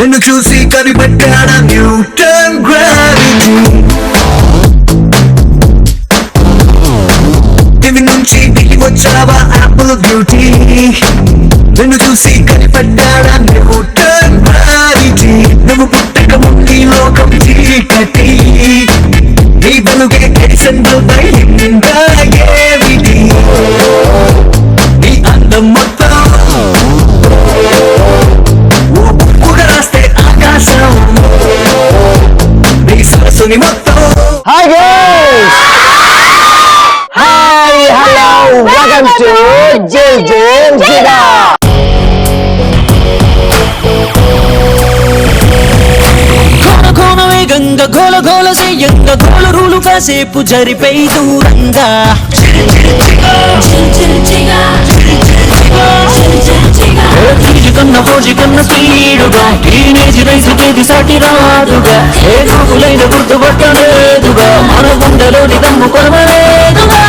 నిన్ను చూసి కనిపెట్టాడా Newton gravity TV నుంచి దిగి వచ్చావా యాపిల్ బ్యూటీ నిన్ను చూసి కనిపెట్టాడా న్యూటన్ గ్రావిటీ నువ్వు పుట్టక ముందు లోకం చీకటి నీ వెలుగే తెలిసిందై ఇంకా ఏమిటి నీ అందం మొత్తం ఓ బుక్కుగా రాస్తే ఆకాశం నీ సరస్సుని మొత్తం. Hi guys, hi hello, welcome to జిల్జిగా. గంగ గోల గోల చెయ్యంగ గోల రూలు కాసేపు జరిపై దూరంగా కన్న ఫోజి కన్న స్పీడుగా టీనేజ్ రైసుకేది సాటి రాదుగా ఏ గోగులైన గుర్తుపట్టలేదుగా మన గుండెలోని దమ్ము కొనవలేదుగా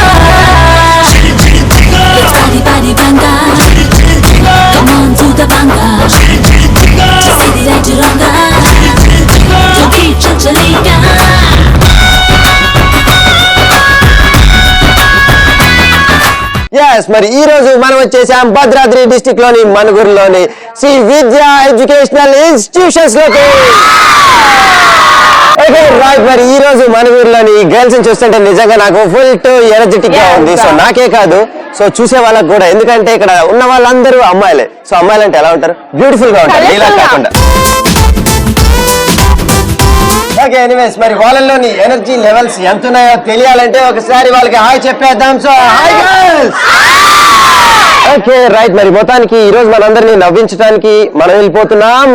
మరి ఈ రోజు మనం వచ్చేసాం భద్రాద్రి డిస్ట్రిక్ట్ లోని మనుగురులోని శ్రీ విద్యా ఎడ్యుకేషనల్ ఇన్స్టిట్యూషన్స్ లోకి. మరి ఈ రోజు మనుగురులోని గర్ల్స్ చూస్తుంటే నిజంగా నాకు ఫుల్ టు ఎనర్జెటిక్ గా ఉంది. సో నాకే కాదు, సో చూసే వాళ్ళకి కూడా, ఎందుకంటే ఇక్కడ ఉన్న వాళ్ళందరూ అమ్మాయిలే. సో అమ్మాయిలు అంటే ఎలా ఉంటారు? బ్యూటిఫుల్ గా ఉంటారు, ఇలా కాకుండా. ఓకే, ఎనీవేస్ మరి వాళ్ళలోని ఎనర్జీ లెవెల్స్ ఎంత ఉన్నాయో తెలియాలంటే ఒకసారి వాళ్ళకి హాయ్ చెప్పేద్దాం. So hi girls. Okay right, మరి మొత్తానికి ఈ రోజు మనందరినీ నవ్వించడానికి మనం వెళ్ళిపోతున్నాం.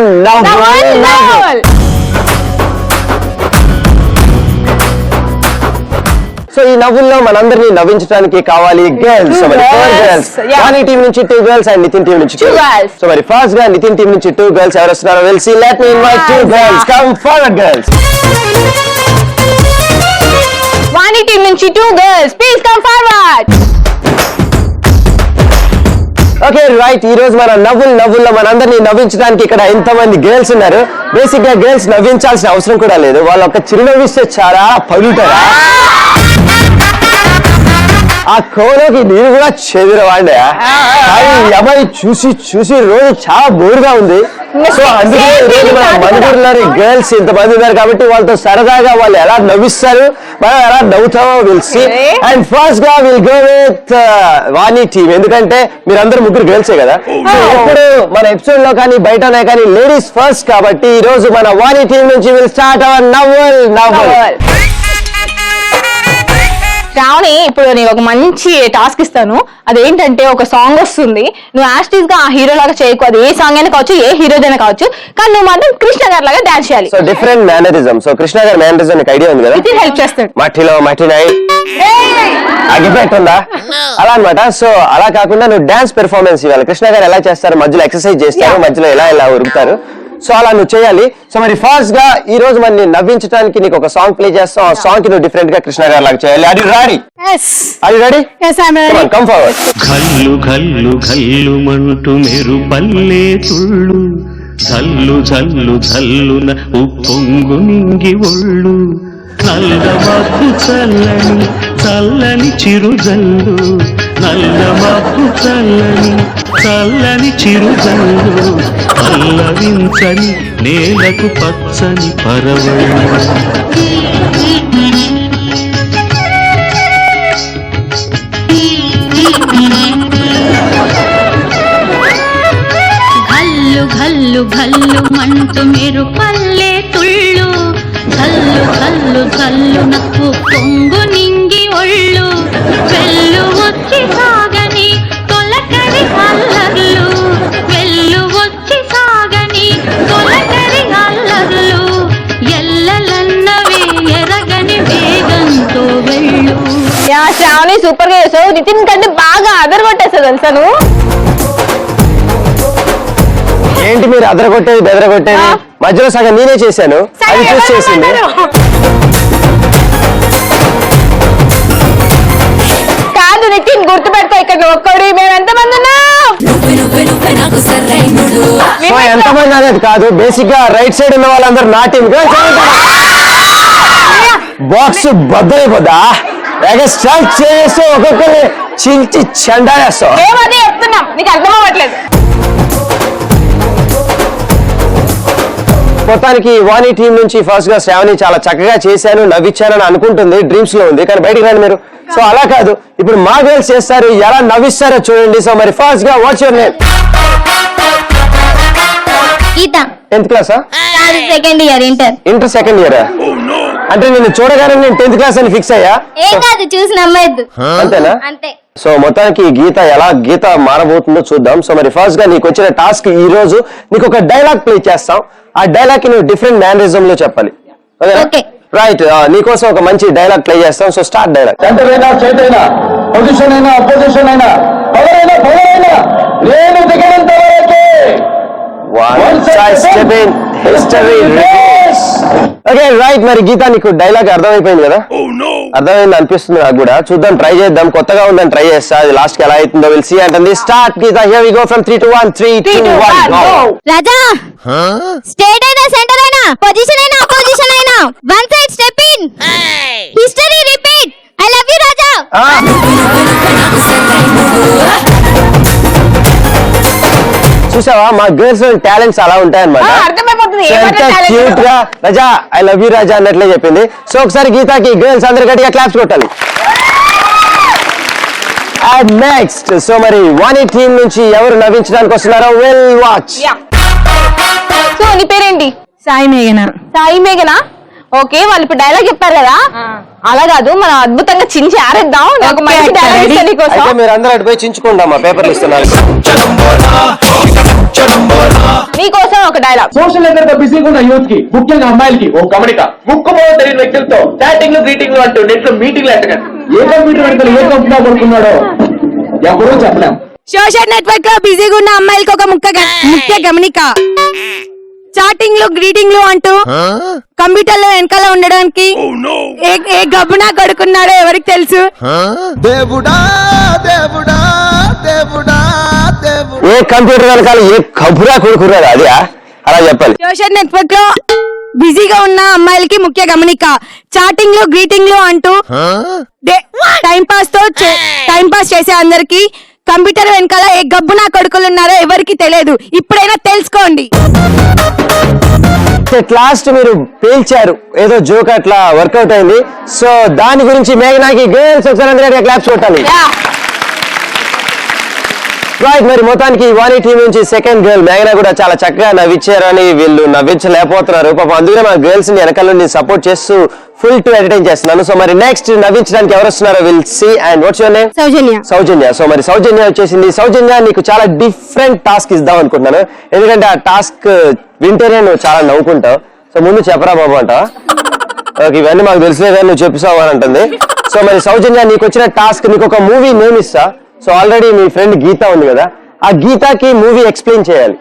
సో ఈ నవ్వుల్లో మనందరినీ నవ్వించడానికి కావాలి గర్ల్స్. మరి 4 గర్ల్స్, వాణి టీం నుంచి 2 గర్ల్స్ అండ్ నితిన్ టీం నుంచి 2 గర్ల్స్. సో మరి ఫస్ట్ గా నితిన్ టీం నుంచి 2 గర్ల్స్ ఎవరు వస్తున్నారో we'll see. Let me invite 2 girls. Come forward girls. Vani team నుంచి 2 girls, please come forward. Okay right, ఈ రోజు మన నవ్వుల్లో మనందరినీ నవ్వించడానికి ఇక్కడ ఎంతమంది గర్ల్స్ ఉన్నారు. బేసిక్ గా గర్ల్స్ నవ్వించాల్సిన అవసరం కూడా లేదు, వాళ్ళు ఒక చిరునవ్విస్తే చాలా పగులుతారా. ఆ కోలోకి నేను కూడా చెదిరవాండే. కానీ ఈ అమ్మాయి చూసి రోజు చాలా బోర్గా ఉంది. సో అందుకే ఈరోజు మన మనుగురులోని గర్ల్స్ ఇంతమంది ఉన్నారు కాబట్టి వాళ్ళతో సరదాగా వాళ్ళు ఎలా నవ్విస్తారు, మనం ఎలా నవ్వుతామో విల్ సీ. అండ్ ఫస్ట్ గా will go with Vani team, ఎందుకంటే మీరందరూ ముగ్గురు గర్ల్సే కదా. సో ఎప్పుడు మన ఎపిసోడ్ లో కానీ బయటనే కానీ లేడీస్ ఫస్ట్ కాబట్టి ఈ రోజు మన వాణి టీమ్ నుంచి విల్ స్టార్ట్ అవర్ నవ్వుల్. శ్రావణి, ఇప్పుడు నేను ఒక మంచి టాస్క్ ఇస్తాను. అదేంటంటే ఒక సాంగ్ వస్తుంది, నువ్వు యాస్టీస్ గా ఆ హీరో లాగా చేయకు. అది ఏ సాంగ్ అయినా కావచ్చు, ఏ హీరో అయినా కావచ్చు, కానీ నువ్వు మాత్రం కృష్ణ గారి లాగా డాన్స్ చేయాలి. So different mannerism. So Krishna గారి మేనరిజం నీకు ఐడియా ఉంది కదా, హెల్ప్ చేస్తాడు. మట్టినై అగిపెట్టుందా అలా అనమాట. సో అలా కాకుండా నువ్వు డాన్స్ పెర్ఫార్మెన్స్ ఇవ్వాలి. కృష్ణ గారు ఎలా చేస్తారు, మధ్యలో ఎక్సర్సైజ్ చేస్తారు, మధ్యలో ఎలా ఉరుకుతారు. సో అలా నువ్వు చేయాలి. సో మరి ఫస్ట్ గా ఈ రోజు మరి నవ్వించడానికి నీకు ఒక సాంగ్ ప్లే చేస్తాం. ఆ సాంగ్ కి నువ్వు డిఫరెంట్ గా కృష్ణ గారు లాగా చేయాలి. Are you ready? Come forward. కల్లు కల్లు కల్లు మంటూ మెరుపల్లే తుళ్ళు, జల్లు జల్లు జల్లున ఉప్పొంగు నింగి ఒళ్ళు, నల్లమబ్బు చల్లని చల్లని చిరుజల్లు, నల్లమబ్బు చల్లని చల్లని చిరుజల్లు, పల్లవించని నేలకు పచ్చని పరవళ్ళు. ఘల్లు ఘల్లు ఘల్లు మంటూ మెరుపల్లే తుళ్ళు, జల్లు జల్లు జల్లు నక్కు పొంగు నింగి ఒళ్ళు, వెళ్ళు వచ్చి సాగని తొలకరి అల్లర్లు, వెళ్ళు వచ్చి సాగని తొలకరి అల్లర్లు, ఎల్లలన్నవే ఎరగని వేగంతో వెళ్ళు. శ్రావణి సూపర్ గా చేసావు. నితిన్ కంటే బాగా అదరగొట్టేసావు తెలుసా నువ్వు. ఏంటి మీరు అదరగొట్టేది బెదరగొట్టేది? మధ్యలో సగం నేనే చేశాను, అది చూస్ చేసింది. కాదు నితిన్, గుర్తుపెట్టుకో, ఇక్కడ ఒక్కడు మేము ఎంతమంది ఉన్నాం. సో ఎంతమంది అనేది కాదు, బేసిక్ గా రైట్ సైడ్ ఉన్న వాళ్ళందరూ నా టీం. బాక్స్ బద్దలైపోద్దా స్టార్ట్ చేస్తూ ఒక్కొక్కరిని చించి చెండాలేస్తావు. ఏమది చెప్తున్నాం, నీకు అర్థం అవ్వట్లేదు. మొత్తానికి వాణి టీం నుంచి ఫస్ట్ గా శ్రావణి చాలా చక్కగా చేశాను, నవ్విచ్చానని అనుకుంటుంది, డ్రీమ్స్ లో ఉంది, కానీ బయటికి రండి మీరు. సో అలా కాదు, ఇప్పుడు మా గర్ల్స్ చేస్తారు, ఎలా నవ్విస్తారో చూడండి. సో మరి ఫస్ట్ గా watts your name? Gita. 10th క్లాసా? Second year inter second year. అంటే నేను చూడగానే నేను 10th క్లాస్ అని ఫిక్స్ అయ్యా. ఏం కాదు, చూసి నమ్మద్దు. అంతేనా? అంతే. సో మొత్తానికి గీత ఎలా గీత మారబోతుందో చూద్దాం. సో మరి ఫస్ట్ గా నీకు వచ్చిన టాస్క్ ఈ రోజు నీకు ఒక డైలాగ్ ప్లే చేస్తాం. ఆ డైలాగ్ కి నువ్వు డిఫరెంట్ మేనరిజం లో చెప్పాలి. ఓకే. రైట్, నీకోసం ఒక మంచి డైలాగ్ ప్లే చేస్తాం. So start dialogue. సెంటర్ అయినా స్టేట్ అయినా పొజిషన్ అయినా అపోజిషన్ అయినా పవర్ అయినా నేను దిగినంత వరకే ఓకే రైట్. మరి గీత నీకు డైలాగ్ అర్థమైపోయింది కదా? అర్థమైంది అనిపిస్తుంది నాకు కూడా. చూద్దాం, ట్రై చేద్దాం, కొత్తగా ఉందని ట్రై చేస్తా. అది లాస్ట్ కి ఎలా అవుతుందో విల్ సీ అంటుంది. Start Geetha, here we go from 3 to 1. 3, 2, 1 go. Raja, state అయినా సెంటర్ అయినా పొజిషన్ అయినా అపోజిషన్ అయినా one side step in, history repeat. I love you Raja. చూసావా, మా గర్ల్స్ టాలెంట్స్ అలా ఉంటాయన్నమాట. అర్థమైపోతుంది ఎంత క్యూట్ గా రాజా ఐ లవ్ యూ రాజా అన్నట్లే చెప్పింది. సో ఒకసారి గీతాకి గర్ల్స్ అందరు గట్టిగా క్లాప్స్ కొట్టాలి. అండ్ నెక్స్ట్, సో మరి వాణి టీం నుంచి ఎవరు నవ్వించడానికి వస్తున్నారో వెల్ వాచ్. సో నీ పేరేంటి? సాయి మేఘన. సాయి మేఘనా? ఓకే, వాళ్ళు ఇప్పుడు డైలాగ్ చెప్పారు కదా, అలా కాదు, మనం అద్భుతంగా చించి ఆరేద్దాం. నాకు మంచి డైలాగ్ ఇస్తా నీకోసం. అయితే మీరు అందరూ అటు పోయి చించుకోండి అమ్మా, పేపర్లు ఇస్తున్నారు. నీకోసం ఒక డైలాగ్. సోషల్ నెట్వర్క్ బిజీగా ఉన్న యూత్ కి, ముఖ్యంగా అమ్మాయిలకి ఓ గమనిక. ముక్కు మొహం తెలియని వ్యక్తులతో చాటింగ్లు గ్రీటింగ్లు అంటూ నెట్ లో మీటింగ్లు ఎట్టగా ఏ కంప్యూటర్ పెడతారు, ఏ కంపెనీ కొడుకున్నాడో ఎవరూ చెప్పలేం. సోషల్ నెట్వర్క్ లో బిజీగా ఉన్న అమ్మాయిలకి ఒక ముఖ్య గమనిక. చాటింగ్లు గ్రీటింగ్లు అంటూ కంప్యూటర్ లో వెనకాల ఉండడానికి ఏ గబ్బునా కొడుకున్నాడో ఎవరికి తెలుసు? ఏ కంప్యూటర్ వెనకాల ఏ కబురా కొడుకున్నాడు, అది అలా చెప్పాలి. సోషల్ నెట్వర్క్ లో బిజీగా ఉన్న అమ్మాయిలకి ముఖ్య గమనిక. చాటింగ్లు గ్రీటింగ్లు అంటూ టైం పాస్ చేసే అందరికి కంప్యూటర్ వెనకాల ఏ గబ్బునా కొడుకులున్నారో ఎవరికి తెలియదు, ఇప్పుడైనా తెలుసుకోండి. లాస్ట్ మీరు పేల్చారు, ఏదో జోక్ అట్లా వర్కౌట్ అయింది. సో దాని గురించి మేఘనాకి గర్ల్స్ ఒకసారి అందరికీ క్లాప్స్ కొట్టాలి. రైట్, మరి మొత్తానికి వాణి టీం నుంచి సెకండ్ గర్ల్ మేఘనా కూడా చాలా చక్కగా నవ్వించారని వీళ్ళు నవ్వించలేకపోతున్నారు. పాపం అందుకనే మా గర్ల్స్ ని వెనకాల నుండి సపోర్ట్ చేస్తూ ఫుల్ టు ఎంటర్టైన్ చేస్తున్నాను. సో మరి నెక్స్ట్ నవ్వించడానికి ఎవరు వస్తున్నారో will see. And what's your name? Soujanya. So మరి సౌజన్య వచ్చేసింది. సౌజన్య, నీకు చాలా డిఫరెంట్ టాస్క్ ఇద్దాం అనుకుంటున్నాను, ఎందుకంటే ఆ టాస్క్ వింటేనే నువ్వు చాలా నవ్వుకుంటావు. సో ముందు చెప్పరా బాబు అంట. ఓకే, ఇవన్నీ మాకు తెలిసినవి కానీ నువ్వు చెప్పావు అని అంటుంది. సో మరి సౌజన్య, నీకు వచ్చిన టాస్క్, నీకు ఒక మూవీ నేమ్ ఇస్తా. సో ఆల్రెడీ మీ ఫ్రెండ్ గీత ఉంది కదా, ఆ గీతాకి మూవీ ఎక్స్ప్లెయిన్ చేయాలి.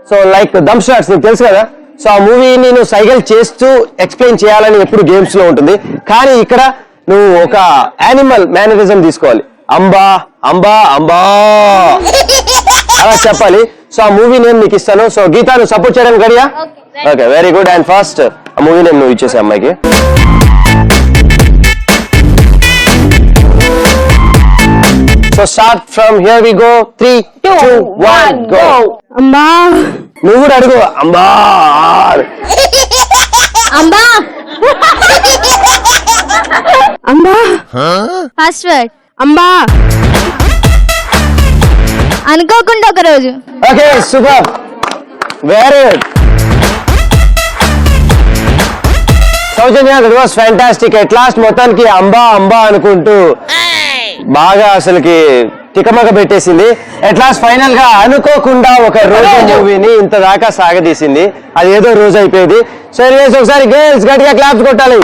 సో లైక్ దమ్ స్టార్ట్స్ నీకు తెలుసు కదా, సో ఆ మూవీని నువ్వు సైకిల్ చేస్తూ ఎక్స్ప్లెయిన్ చేయాలని ఎప్పుడు గేమ్స్ లో ఉంటుంది. కానీ ఇక్కడ నువ్వు ఒక యానిమల్ మేనరిజం తీసుకోవాలి. అంబా అంబా అంబా అలా చెప్పాలి. సో ఆ మూవీ నేమ్ నీకు ఇస్తాను. సో గీత, నువ్వు సపోర్ట్ చేయడానికి రెడీయా? Okay, very good. And first ఆ మూవీ నేమ్ నువ్వు ఇచ్చేసే అమ్మాయికి. So start from here we go. 3, 2, 1 go. అమ్మా, నువ్వు కూడా అడుగు. అంబా అంబా. అమ్మా. ఫస్ట్ వర్డ్ అమ్మా. అనుకోకుండా ఒక రోజు. Okay, super, very good. Soujanya, that was fantastic. At last మొత్తానికి అంబా అంబా అనుకుంటూ బాగా అసలుకి తికమక పెట్టేసింది. ఎట్ లాస్ట్ ఫైనల్ గా అనుకోకుండా ఒక రోజు మూవీని ఇంత దాకా సాగదీసింది. అది ఏదో రోజు అయిపోయింది. సో ఎనీవేస్ ఒకసారి గర్ల్స్ గట్టిగా క్లాప్స్ కొట్టాలి.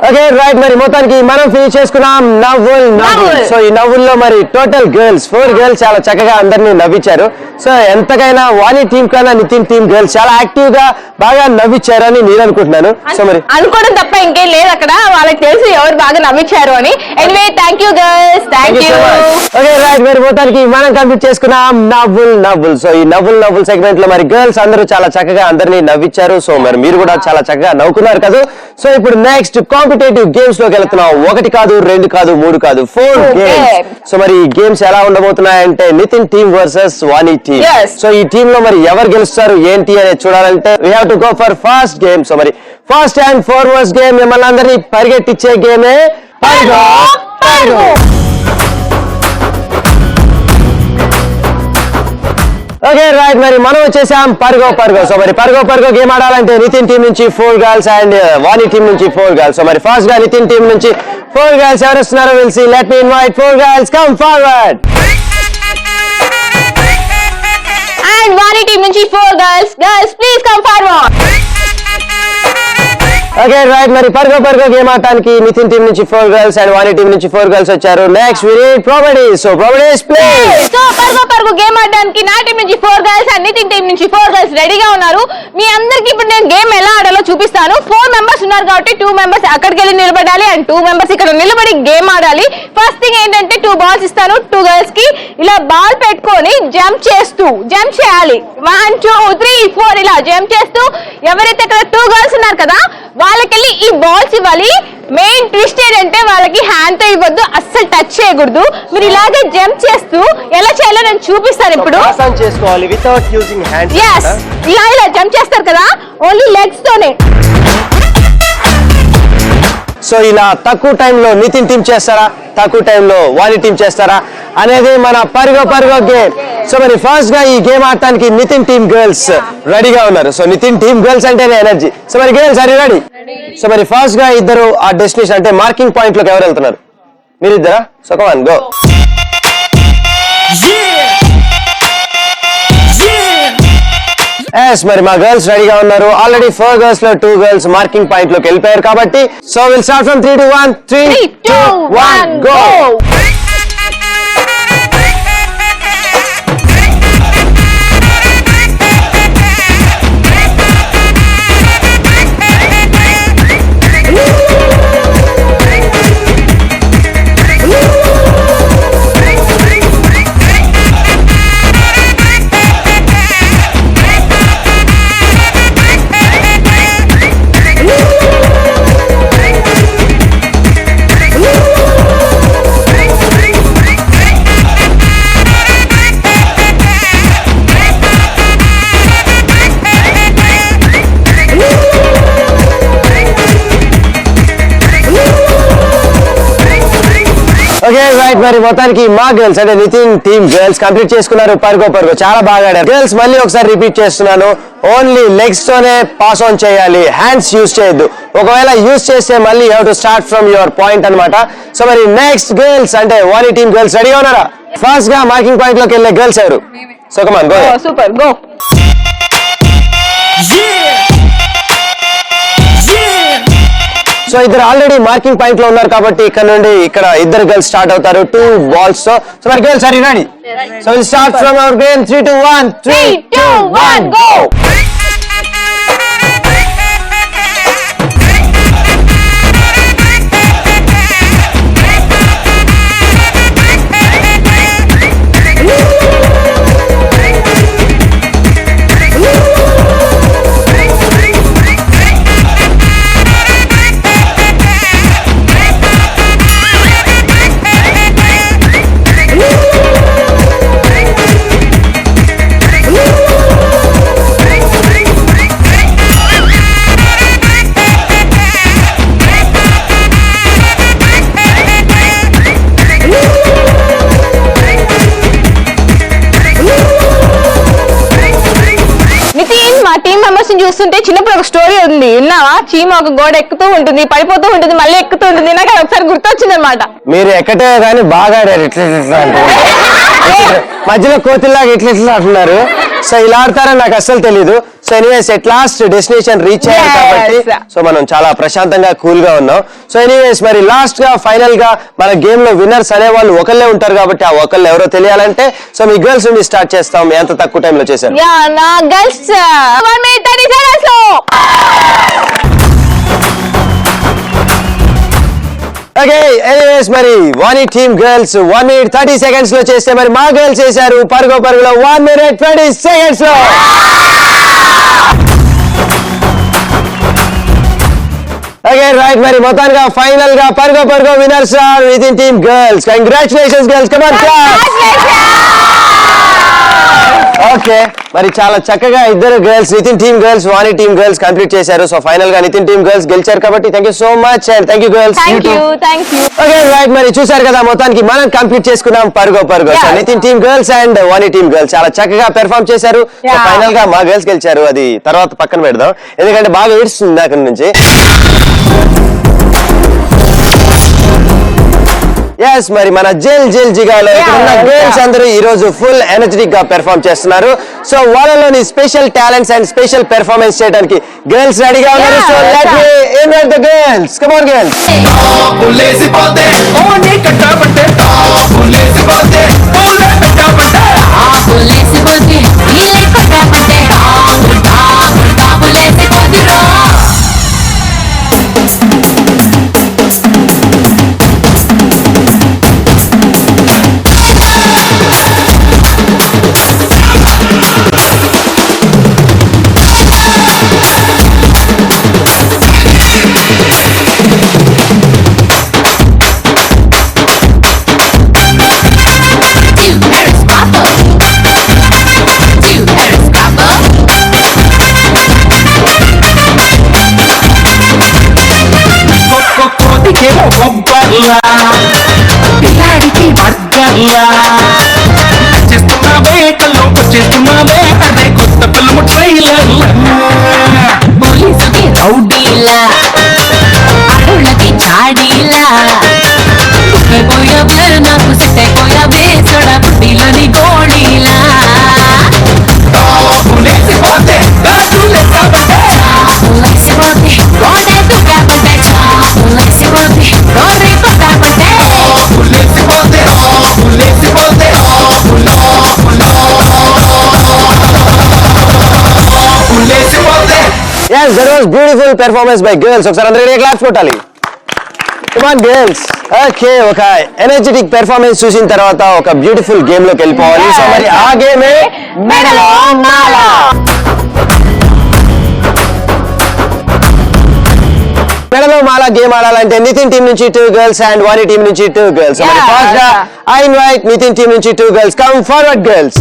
ఓకే రైట్, మరి మొత్తానికి మనం ఫినిష్ చేసుకున్నాం నవ్వుల్. సో ఈ నవ్వుల్లో మరి టోటల్ గర్ల్స్ 4 గర్ల్స్ చాలా చక్కగా అందరినీ నవ్వించారు. సో ఎంతకైనా వాణి టీం కన్నా నితిన్ టీం గర్ల్స్ చాలా యాక్టివ్ గా బాగా నవ్విచ్చారని నేను అనుకుంటున్నాను. సో మరి అనుకోవడం తప్ప ఇంకేం లేదు అక్కడ, వాళ్ళకి తెలుసు ఎవరు బాగా నవ్వించారు అని. Anyway thank you girls, thank you. Okay right, మరి మొత్తానికి మనం కంప్లీట్ చేసుకున్నాం నవ్వుల్. సో ఈ నవ్వుల్ సెగ్మెంట్ లో మరి గర్ల్స్ అందరూ చాలా చక్కగా అందరినీ నవ్వించారు. సో మరి మీరు కూడా చాలా చక్కగా నవ్వుకున్నారు కదా. సో ఇప్పుడు నెక్స్ట్ కాంపిటేటివ్ గేమ్స్ లోకి వెళ్తున్నాం. 1 కాదు 2 కాదు 3 కాదు 4 గేమ్స్. సో మరి ఈ గేమ్స్ ఎలా ఉండబోతున్నాయంటే నితిన్ టీమ్ వర్సెస్ వాణి టీమ్. సో ఈ టీమ్ లో మరి ఎవరు గెలుస్తారు ఏంటి అనేది చూడాలంటే we have to go for first game. So మరి ఫస్ట్ అండ్ ఫార్మోస్ట్ గేమ్ మిమ్మల్ని అందరినీ పరిగెట్టించే గేమే పరుగో. ఓకే రైట్, మరి మనం వచ్చేసాం పరుగో. సో మరి పరుగో గేమ్ ఆడాలంటే నితిన్ టీం నుంచి 4 గర్ల్స్ అండ్ వాణి టీం నుంచి 4 గర్ల్స్. సో మరి ఫస్ట్ గా నితిన్ టీం నుంచి 4 గర్ల్స్ ఎవరు వస్తున్నారో will see. Let me invite 4 girls, come forward. And Vani team నుంచి 4 girls please come forward. Okay right, మరి పరుగో గేమ్ ఆడటానికి నితిన్ టీం నుంచి 4 గర్ల్స్ అండ్ వాణి టీం నుంచి 4 గర్ల్స్ వచ్చారు. Next we need properties. So properties please. So పరుగో గేమ్ ఆడడానికి నా టీం నుంచి 4 గర్ల్స్ అండ్ నితిన్ టీం నుంచి 4 గర్ల్స్ రెడీగా ఉన్నారు. మీ అందరికి ఇప్పుడు నేను గేమ్ ఎలా ఆడాలో చూపిస్తాను. 4 మెంబర్స్ ఉన్నారు కాబట్టి 2 మెంబర్స్ అక్కడికి వెళ్ళి నిలబడాలి అండ్ 2 మెంబర్స్ ఇక్కడ నిలబడి గేమ్ ఆడాలి. ఫస్ట్ థింగ్ ఏంటంటే 2 బాల్స్ ఇస్తాను. 2 గర్ల్స్ కి ఇలా బాల్ పెట్టుకొని జంప్ చేయాలి. 1 2 3 4 ఇలా జంప్ చేస్తూ ఎవరైతే ఇక్కడ 2 గర్ల్స్ ఉన్నారు కదా వాళ్ళకెళ్ళి ఈ బాల్స్ ఇవ్వాలి. మెయిన్ ట్విస్ట్ ఏంటంటే వాళ్ళకి హ్యాండ్ తో ఇవ్వద్దు, అస్సలు టచ్ చేయకూడదు. మీరు ఇలాగే జంప్ చేస్తూ ఎలా చేయాలో నేను చూపిస్తాను ఇప్పుడు. చేసుకోవాలి వితౌట్ యూజింగ్ హ్యాండ్స్. yes ఇలా జంప్ చేస్తారు కదా ఓన్లీ లెగ్స్ తోనే. సో ఇలా తక్కువ టైంలో నితిన్ టీం చేస్తారా, తక్కువ టైంలో వాణి టీం చేస్తారా అనేది మన పరుగో గేమ్. సో మరి ఫస్ట్ గా ఈ గేమ్ ఆడటానికి నితిన్ టీం గర్ల్స్ రెడీగా ఉన్నారు. సో నితిన్ టీం గర్ల్స్ అంటేనే ఎనర్జీ. సో మరి girls are you ready? So మరి ఫస్ట్ గా ఇద్దరు ఆ డెస్టినేషన్ అంటే మార్కింగ్ పాయింట్ లోకి ఎవరు వెళ్తున్నారు? మీరిద్దరా? So come on go. Yes, మరి మా గర్ల్స్ రెడీగా ఉన్నారు. ఆల్రెడీ 4 గర్ల్స్ లో 2 గర్ల్స్ మార్కింగ్ పాయింట్ లోకి వెళ్ళిపోయారు కాబట్టి so will start from 3 to 1. 3 2 1 go. Okay right, మరి మొత్తానికి మా గర్ల్స్ అంటే నితిన్ టీమ్ గర్ల్స్ కంప్లీట్ చేసుకున్నారు పరుగో. చాలా బాగా ఆడారు గర్ల్స్. మళ్ళీ ఒకసారి రిపీట్ చేస్తున్నాను, ఓన్లీ లెగ్స్ తోనే పాస్ ఆన్ చేయాలి, హ్యాండ్స్ యూజ్ చేయొద్దు. ఒకవేళ యూజ్ చేస్తే మళ్ళీ you have to start from your point అన్నమాట. సో మరి నెక్స్ట్ గర్ల్స్ అంటే వాణి టీమ్ గర్ల్స్ రెడీగా ఉన్నారా? ఫస్ట్ గా మార్కింగ్ పాయింట్ లోకి వెళ్ళే గర్ల్స్ ఎవరు? So come on go. Super go. So ఇద్దరు ఆల్రెడీ మార్కింగ్ పాయింట్ లో ఉన్నారు కాబట్టి ఇక్కడ నుండి ఇక్కడ ఇద్దరు గర్ల్స్ స్టార్ట్ అవుతారు 2 బాల్స్ తో. సో మరి girls are you ready? So will start from our game 3 2 1. 3 2 1 go. చూస్తుంటే చిన్నప్పుడు ఒక స్టోరీ ఉంది, విన్నావా? చీమ ఒక గోడ ఎక్కుతూ ఉంటుంది, పడిపోతూ ఉంటుంది, మళ్ళీ ఎక్కుతూ ఉంటుంది. నాకు అది ఒకసారి గుర్తొచ్చింది అనమాట. మీరు ఎక్కటే కానీ బాగా ఆడారు. ఇట్లా మధ్యలో కోతిలాగా ఇట్లా అంటున్నారు. సో ఇలా ఆడతారని నాకు అస్సలు తెలీదు. So anyways at last destination reach అయ్యారు కాబట్టి సో మనం చాలా ప్రశాంతంగా కూల్ గా ఉన్నాం. సో ఎనీవేస్ మరి లాస్ట్ గా ఫైనల్ గా మన గేమ్ లో విన్నర్స్ అనే వాళ్ళు ఒకళ్ళే ఉంటారు కాబట్టి ఆ ఒకళ్ళు ఎవరో తెలియాలంటే సో మీ గర్ల్స్ నుండి స్టార్ట్ చేస్తాం. ఎంత తక్కువ టైంలో చేశారు? నా గర్ల్స్ 1 minute 30 seconds లో. ఓకే ఎనీవేస్ మరి Vani team girls 1 minute 30 seconds లో చేస్తే మరి మా గర్ల్స్ చేశారు పరుగులో 1 minute 20 seconds లో. ఓకే రైట్ మరి మొత్తానికి ఫైనల్ గా పరుగో winners are Nitin team girls. Congratulations girls, come on clap. Okay మరి చాలా చక్కగా ఇద్దరు girls Nitin team girls Vani team girls complete చేశారు. సో ఫైనల్ గా నితిన్ టీమ్ గర్ల్స్ గెలిచారు కాబట్టి thank you so much and thank you girls. Thank you. Okay right మరి చూసారు కదా మొత్తానికి మనం కంప్లీట్ చేసుకున్నాం పరుగో. So Nitin team girls and Vani team girls చాలా చక్కగా పెర్ఫార్మ్ చేశారు. సో ఫైనల్ గా మా గర్ల్స్ గెలిచారు. అది తర్వాత పక్కన పెడదాం ఎందుకంటే బాగా ఏడుస్తుంది దాని నుంచి. ఎస్ మరి మన జెల్ జిగాలో ఉన్న గర్ల్స్ అందరూ ఈ రోజు ఫుల్ ఎనర్జెటిక్ గా పెర్ఫార్మ్ చేస్తున్నారు. సో వాళ్ళలోని special talents and special performance చేయడానికి గర్ల్స్ రెడీగా ఉన్నారు. So let me invite the girls. Come on girls. పిల్లాడికి బర్గర్లా చేస్తున్నా వేటలో చేస్తున్నా వేటనే కొత్త ఫిల్మ్ ట్రైలర్లా పోలీసుకి రౌడీలా అడవులకి చాడీలా పోయావే నాకు సెట్ అయిపోయావే సొడ బుడ్డిలోని గోళీలా లేసిపోతే లేసిపోతే గోడే తుకాబట్టే లేసిపోతే గోరే కొట్టాబట్టే లేసిపోతే Yes, that was beautiful performance by girls. ఒకసారి అందరూ రెడీ క్లాప్స్ కొట్టాలి. Come on girls. ఓకే ఒక ఎనర్జెటిక్ పెర్ఫార్మెన్స్ చూసిన తర్వాత ఒక బ్యూటిఫుల్ గేమ్ లోకి వెళ్ళిపోవాలి. సో మరి ఆ గేమే మెడలో మాల. మెడలో మాల గేమ్ ఆడాలంటే నితిన్ టీం నుంచి 2 గర్ల్స్ అండ్ వాణి టీం నుంచి 2 గర్ల్స్. మరి ఫస్ట్ గా ఐ ఇన్వైట్ నితిన్ టీం నుంచి 2 girls. Come forward girls.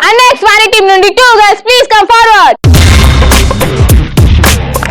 And next Vani team నుండి 2 girls, please come forward.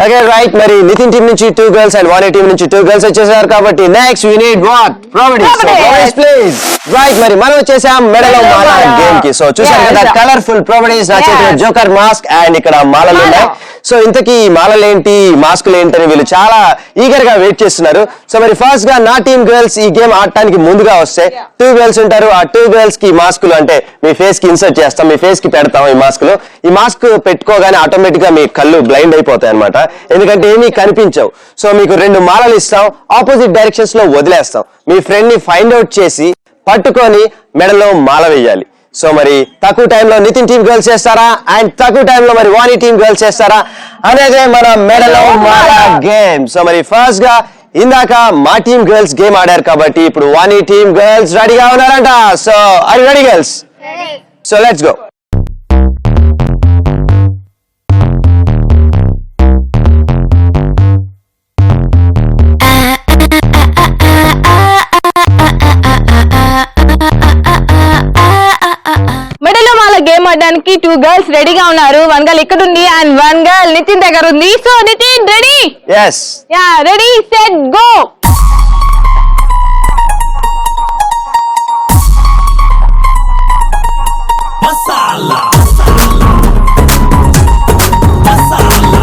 Okay, right. మరి నితిన్ టీం నుంచి 2 గర్ల్స్ అండ్ వాణి టీం నుంచి 2 గర్ల్స్ వచ్చేసారు కాబట్టి next we need what properties please. Right మరి మనం వచ్చేసాం మెడలో మాల గేమ్ కి. సో చూసారు కదా కలర్ఫుల్ ప్రాపర్టీస్ నా చేతిలో జోకర్ మాస్క్ అండ్ ఇక్కడ మాలలు ఉన్నాయి. సో ఇంతకీ ఈ మాలలు ఏంటి మాస్కులు ఏంటని వీళ్ళు చాలా ఈగర్ గా వెయిట్ చేస్తున్నారు. సో మరి ఫస్ట్ గా నా టీం గర్ల్స్ ఈ గేమ్ ఆడటానికి ముందుగా వస్తే 2 గర్ల్స్ ఉంటారు. ఆ 2 గర్ల్స్ కి మాస్కులు అంటే మీ ఫేస్ కి ఇన్సర్ట్ చేస్తాం, మీ ఫేస్ కి పెడతాం ఈ మాస్కులు. ఈ మాస్క్ పెట్టుకోగానే ఆటోమేటిక్ గా మీ కళ్ళు బ్లైండ్ అయిపోతాయి అనమాట, ఎందుకంటే ఏమీ కనిపించవు. సో మీకు 2 మాలలు ఇస్తాం, ఆపోజిట్ డైరెక్షన్స్ లో వదిలేస్తాం. మీ ఫ్రెండ్ ని ఫైండ్ అవుట్ చేసి పట్టుకొని మెడలో మాల వేయాలి. సో మరి తక్కువ టైంలో నితిన్ టీం గర్ల్స్ చేస్తారా అండ్ తక్కువ టైంలో మరి వాణి టీం గర్ల్స్ చేస్తారా అనేది మన మెడలో మాల గేమ్. సో మరి ఫస్ట్ గా ఇందాక మా టీం గర్ల్స్ గేమ్ ఆడారు కాబట్టి ఇప్పుడు వాణి టీం గర్ల్స్ రెడీగా ఉన్నారంట. So are you ready girls? So let's go. మెడలో మాల గేమ్ ఆడడానికి 2 girls రెడీగా ఉన్నారు. 1 girl ఇక్కడ ఉంది అండ్ 1 girl నితిన్ దగ్గర ఉంది. So Nitin ready? yes yeah ready set go. Masala masala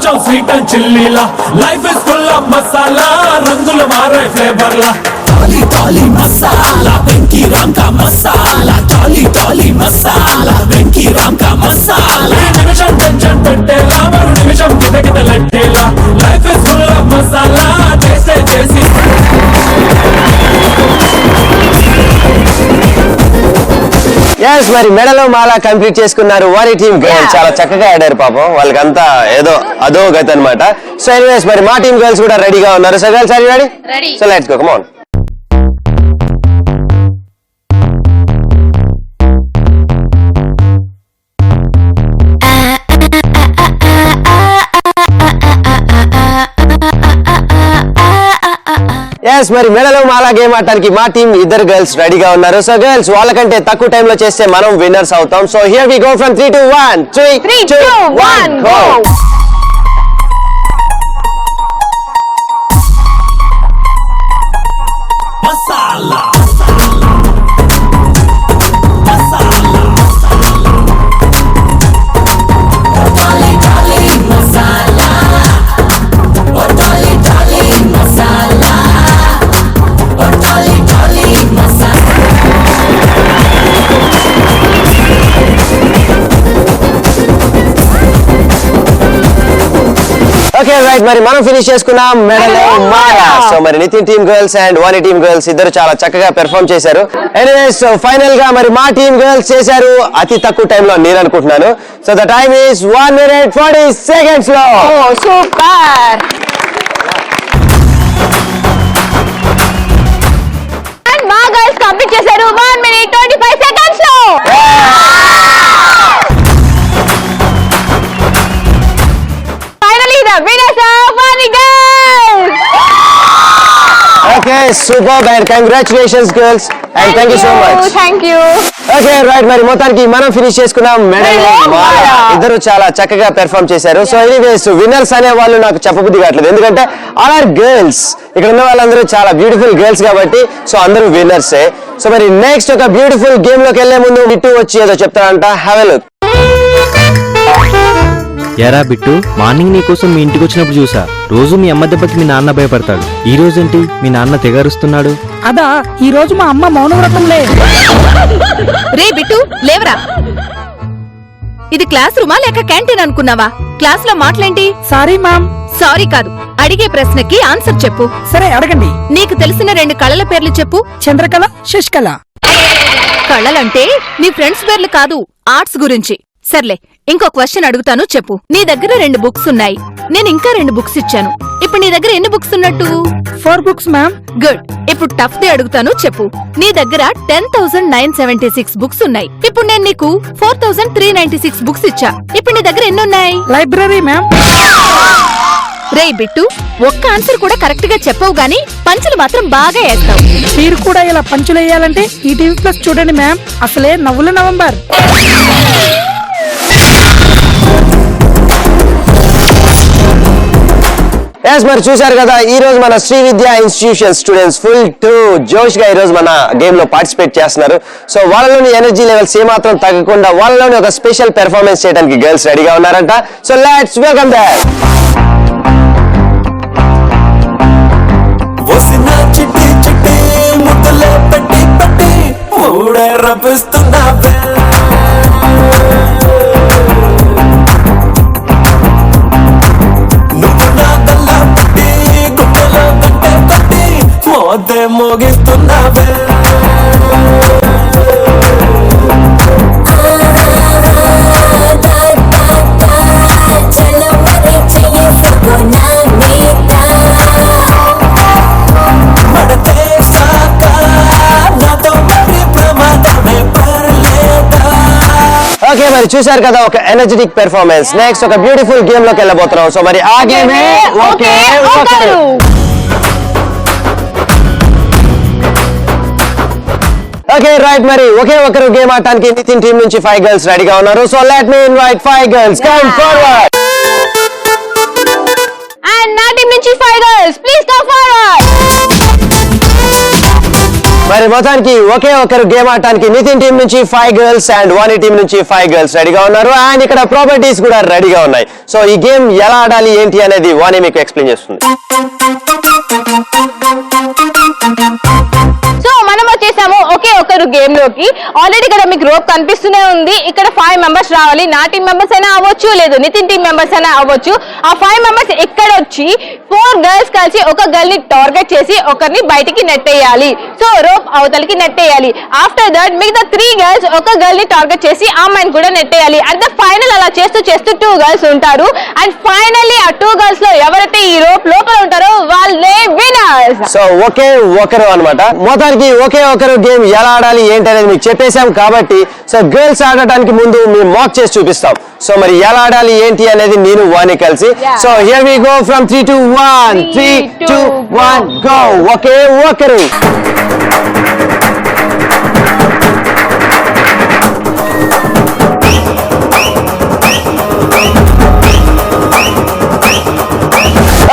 కొంచెం స్వీట్ అండ్ చిల్లీలా life is full of masala రంగులు మారే ఫ్లేవర్లా టాలీ టాలీ మసాలా వెంకీ రాంకా మసాలా టాలీ టాలీ మసాలా వెంకీ రాంకా మసాలా నిమిషం టెన్షన్ పెట్టేలా మరో నిమిషం కిటకిటలెట్టేలా life is full of masala చేసే చేసి ఎస్ మరి మెడలో మాల కంప్లీట్ చేసుకున్నారు వారి టీమ్ గర్ల్స్ చాలా చక్కగా ఆడారు పాపం వాళ్ళకంతా ఏదో అదో గతి అనమాట. సో ఎనీవేస్ మరి మా టీమ్ గర్ల్స్ కూడా రెడీగా ఉన్నారు. So girls are you ready? So let's go, come on. Yes మరి మెడలో మాలా గేమ్ ఆడటానికి మా టీం ఇద్దరు గర్ల్స్ రెడీగా ఉన్నారు. సో గర్ల్స్ వాళ్ళకంటే తక్కువ టైం లో చేస్తే మనం విన్నర్స్ అవుతాం. So here we go from 3 to 1. 3 2 1 go. Masala okay right మరి మనం ఫినిష్ చేసుకున్నాం మెడలో మాలా. సో మరి Nitin team girls and Vani team girls ఇద్దరు చాలా చక్కగా పెర్ఫార్మ్ చేశారు. ఎనీవేస్ సో ఫైనల్ గా మరి మా టీమ్ గర్ల్స్ చేశారు అతి తక్కువ టైంలో నేను అనుకుంటున్నాను. So the time is 1 minute 40 seconds లో. సూపర్. అండ్ మా గర్ల్స్ కంప్లీట్ చేశారు 1 minute 25 seconds లో. Finally the winners are Vani girls. Okay, superb and congratulations girls and thank you so much. Thank you. Okay right మరి మొత్తానికి మనం finish చేసుకున్నాం మెడలో మాలా. ఇద్దరు చాలా చక్కగా పెర్ఫార్మ్ చేశారు. సో ఎనీవేస్ విన్నర్స్ అనే వాళ్ళు నాకు చెప్పబుద్ధి కావట్లేదు ఎందుకంటే ఆల్ ఆర్ గర్ల్స్. ఇక్కడ ఉన్న వాళ్ళందరూ చాలా బ్యూటిఫుల్ గర్ల్స్ కాబట్టి సో అందరూ విన్నర్సే. సో మరి నెక్స్ట్ ఒక బ్యూటిఫుల్ గేమ్ లోకి వెళ్లే ముందు బిట్టు వచ్చి ఏదో చెప్తారంట. Have a look. ఎరా బిట్టు, మార్నింగ్ నీకోసం మీ ఇంటికి వచ్చినప్పుడు చూసా రోజు మీ అమ్మ దెబ్బకి మీ నాన్న భయపడతాడు. ఈ రోజేంటి మీ నాన్న తెగరుస్తున్నాడు? అదా ఈ రోజు మా అమ్మ మౌనవ్రతం లేదు. రే బిట్టు లేవరా. ఇది క్లాస్ రూమా లేక క్యాంటీన్ అనుకున్నావా? క్లాస్ లో మాటలేంటి? Sorry ma'am. సారీ కాదు, అడిగే ప్రశ్నకి ఆన్సర్ చెప్పు. సరే అడగండి. నీకు తెలిసిన 2 కళల పేర్లు చెప్పు. చంద్రకళ, శశికళ. కళలంటే నీ ఫ్రెండ్స్ పేర్లు కాదు, ఆర్ట్స్ గురించి. సర్లే ఇంకో క్వశ్చన్ అడుగుతాను చెప్పు. నీ దగ్గర 2 బుక్స్ ఉన్నాయి, నేను ఇంకా 2 బుక్స్ ఇచ్చాను. ఇప్పుడు నీ దగ్గర ఎన్ని బుక్స్ ఉన్నట్టు? 4 books మ్యామ్. గుడ్. ఇప్పుడు టఫ్ ది అడుగుతాను చెప్పు. నీ దగ్గర 10,976 బుక్స్ ఉన్నాయి. ఇప్పుడు నేను నీకు 4,396 బుక్స్ ఇచ్చా. ఇప్పుడు నీ దగ్గర ఎన్ని ఉన్నాయి? Library ma'am. రే బిట్టు, ఒక్క ఆన్సర్ కూడా కరెక్ట్ గా చెప్పవు గానీ పంచులు మాత్రం బాగా వేస్తావు. మీరు కూడా ఇలా పంచులు వేయాలంటే ఈటీవీ ప్లస్ చూడండి మ్యామ్. అసలే నవ్వుల నవంబర్. ఎస్ మరి చూశారు కదా ఈ రోజు మన శ్రీ విద్యా ఇన్స్టిట్యూషన్ స్టూడెంట్స్ ఫుల్ టు జోష్ గా ఈ రోజు మన గేమ్ లో పార్టిసిపేట్ చేస్తున్నారు. సో వాళ్ళలోని ఎనర్జీ లెవెల్స్ ఏమాత్రం తగ్గకుండా వాళ్ళలోని ఒక స్పెషల్ పెర్ఫార్మెన్స్ చేయడానికి గర్ల్స్ రెడీగా ఉన్నారంట. So let's welcome them. చిట్టి చిట్టి ముద్దులే పెట్టి పెట్టి మూడే రపిస్తున్నా నువ్వు నా గల్లా పట్టి గుట్టలో గంటే కొట్టి మోదే మోగిస్తున్నావే. ఓకే మరి చూశారు కదా ఒక ఎనర్జెటిక్ పెర్ఫార్మెన్స్. నెక్స్ట్ ఒక బ్యూటిఫుల్ గేమ్ లోకి వెళ్ళబోతున్నాం. సో మరి ఆ గేమే ఓకే ఒకరు. ఓకే రైట్ మరి ఒకే ఒకరు గేమ్ ఆడటానికి నితిన్ టీం నుంచి 5 గర్ల్స్ రెడీగా ఉన్నారు. So let me invite 5 girls come forward. And నా టీం నుంచి 5 గర్ల్స్ ప్లీజ్ కమ్ ఫార్వర్డ్. మరి మరి మొత్తానికి ఒకే ఒకరు గేమ్ ఆడటానికి నితిన్ టీం నుంచి 5 గర్ల్స్ అండ్ వాణి టీం నుంచి 5 గర్ల్స్ రెడీగా ఉన్నారు అండ్ ఇక్కడ ప్రాపర్టీస్ కూడా రెడీగా ఉన్నాయి. సో ఈ గేమ్ ఎలా ఆడాలి ఏంటి అనేది వాణి మీకు ఎక్స్ప్లెయిన్ చేస్తుంది. సో మనం వచ్చేసాము ఒకే ఒకరు గేమ్ లోకి. ఆల్రెడీ ఇక్కడ మీకు రోప్ కనిపిస్తూనే ఉంది. ఇక్కడ 5 మెంబర్స్ రావాలి. నా టీం మెంబర్స్ అయినా అవ్వచ్చు, లేదు నితిన్ టీం మెంబర్స్ అయినా అవ్వచ్చు. ఆ 5 మెంబర్స్ ఇక్కడ వచ్చి 4 గర్ల్స్ కలిసి ఒక గర్ల్ ని టార్గెట్ చేసి ఒకరిని బయటికి నెట్టేయాలి. సో రోప్ అవతలికి నెట్టేయాలి. ఆఫ్టర్ దట్ మిగతా 3 గర్ల్స్ ఒక గర్ల్ ని టార్గెట్ చేసి ఆ అమ్మాయిని కూడా నెట్టేయాలి. అట్ ద ఫైనల్ అలా చేస్తూ 2 గర్ల్స్ ఉంటారు. అండ్ ఫైనల్లీ ఆ 2 గర్ల్స్ లో ఎవరైతే ఈ రోప్ లోపల ఉంటారో వాళ్ళే విన్నర్స్. సో ఒకే ఒకరు అన్నమాట. మొత్తానికి ఒకే ఒకరు గేమ్ ఎలా ఆడాలి ఏంటి అనేది మీకు చెప్పేశాం కాబట్టి సో గర్ల్స్ ఆడటానికి ముందు మేము మాక్ చేసి చూపిస్తాం. సో మరి ఎలా ఆడాలి ఏంటి అనేది నేను వాణి కలిసి. So here we go from 3 to 1 3 2 1 go. ఒకే ఒకరు.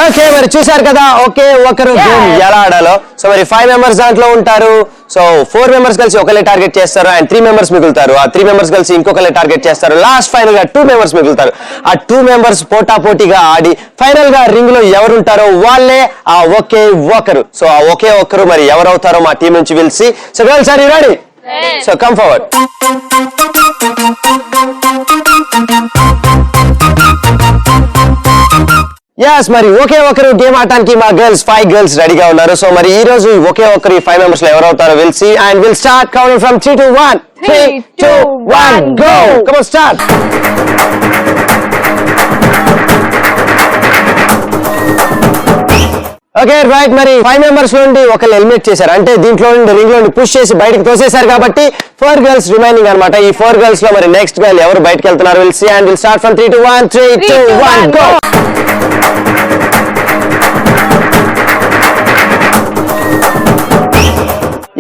ఓకే మరి చూసారు కదా ఒకే ఒకరు గేమ్ ఎలా ఆడాలో. సో మరి 5 మెంబర్స్ దాంట్లో ఉంటారు. సో 4 మెంబర్స్ కలిసి ఒకళ్ళే టార్గెట్ చేస్తారు అండ్ 3 మెంబర్స్ మిగులుతారు. ఆ 3 మెంబర్స్ కలిసి ఇంకొకళ్ళే టార్గెట్ చేస్తారు. లాస్ట్ ఫైనల్ గా 2 మెంబర్స్ మిగులుతారు. ఆ 2 మెంబర్స్ పోటాపోటీగా ఆడి ఫైనల్ గా రింగ్ లో ఎవరుంటారో వాళ్ళే ఆ ఒకే ఒకరు. సో ఆ ఒకే ఒకరు మరి ఎవరవుతారో మా టీం నుంచి పిలిచి. So girls are you ready? So come forward. yes మరి ఒకే ఒకరు గేమ్ ఆడటానికి మా గర్ల్స్ 5 గర్ల్స్ రెడీగా ఉన్నారు. సో మరి ఈ రోజు ఒకే ఒకరు 5 మెంబర్స్ లో ఎవరు అవుతారో will see and will start counting from 3 to 1 3 2 1 go. Come on start. Okay right మరి 5 మెంబర్స్ నుండి ఒకళ్ళు ఎలిమినేట్ చేశారు. అంటే దీంట్లో నుండి రింగ్ లో పుష్ చేసి బయటకు తోసేశారు కాబట్టి 4 గర్ల్స్ రిమైనింగ్ అన్నమాట. ఈ 4 గర్ల్స్ లో మరి నెక్స్ట్ గర్ల్ ఎవరు బయటకు వెళ్తున్నారు will see and will start from 3 to 1 3 2 1 go.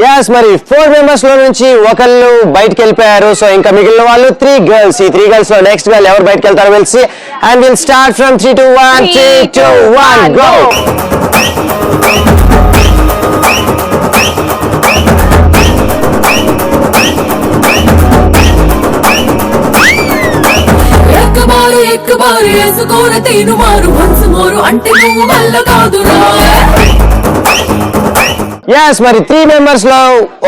yes మరి 4 మెంబర్స్ లో నుంచి ఒకళ్ళు బయటకు వెళ్ళిపోయారు. సో ఇంకా మిగిలిన వాళ్ళు 3 గర్ల్స్. ఈ 3 గర్ల్స్ లో నెక్స్ట్ గర్ల్ ఎవరు బయటకు వెళ్తారో will see and will start from 3 to 1 3 2 1 go. ఎక్కబారు వేసుకోర తేను మారు మనసు మోరు అంటే నువ్వు వల్ల కాదురా. yes మరి 3 మెంబర్స్ లో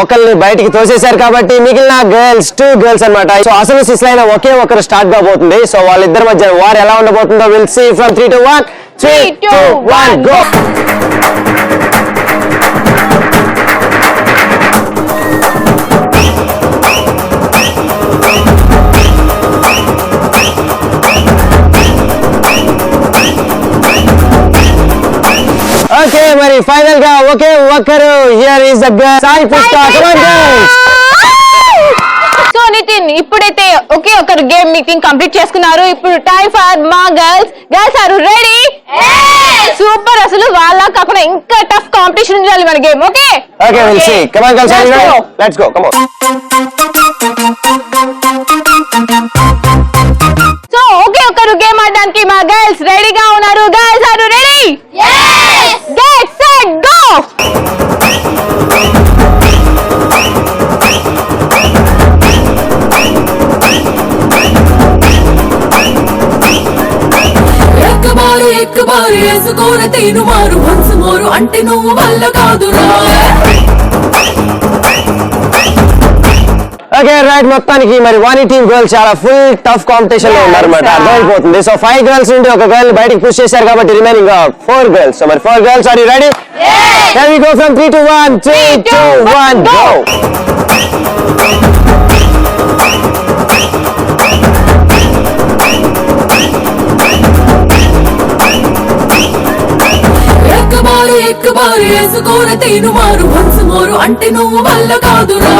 ఒకళ్ళని బయటికి తోసేశారు కాబట్టి మిగిలిన గర్ల్స్ 2 గర్ల్స్ అన్నమాట. సో అసలు సిస్లైన ఒకే ఒకరు స్టార్ట్ కాబోతుంది. సో వాళ్ళిద్దరి మధ్య వారు ఎలా ఉండబోతుందో will see from 3 to 1 3 2 1 go. Okay మరి ఫైనల్ గా ఒకే ఒకరు here is the girl Sai Pushpa. Come on girls. So Nitin ఇప్పుడైతే ఒకే ఒకరు గేమ్ మీటింగ్ కంప్లీట్ చేసుకున్నారు. ఇప్పుడు టైం ఫర్ మా girls. Girls are ready? Super. అసలు వాళ్ళ కాకుండా ఇంకా టఫ్ కాంపిటీషన్ ఉండాలి మన game. Okay okay will see. Come on girls let's go. Come on. So ఒకే ఒకరు గేమ్ ఆడడానికి మా గర్ల్స్ రెడీగా ఉన్నారు. Girls are ready? Get set go. ఎక్కబారు వేసుకోర తేను మారు మనసు మోరు అంటే నువ్వు వల్ల కాదురా. ఓకే రైట్ మొత్తానికి మరి వాణి టీమ్ గర్ల్స్ చాలా ఫుల్ టఫ్ కాంపిటీషన్ లో ఉన్నారన్నమాట. అర్థమైపోతుంది. సో 5 గర్ల్స్ నుండి ఒక గర్ల్ బయటకు పుష్ చేశారు కాబట్టి రిమైనింగ్ 4 గర్ల్స్. సో మరి 4 girls are you ready? Here we go from 3 to 1 3 2 1 go. ఎక్కబారు వేసుకోర తేను మారు మనసు మోరు అంటే నువ్వు వల్ల కాదురా.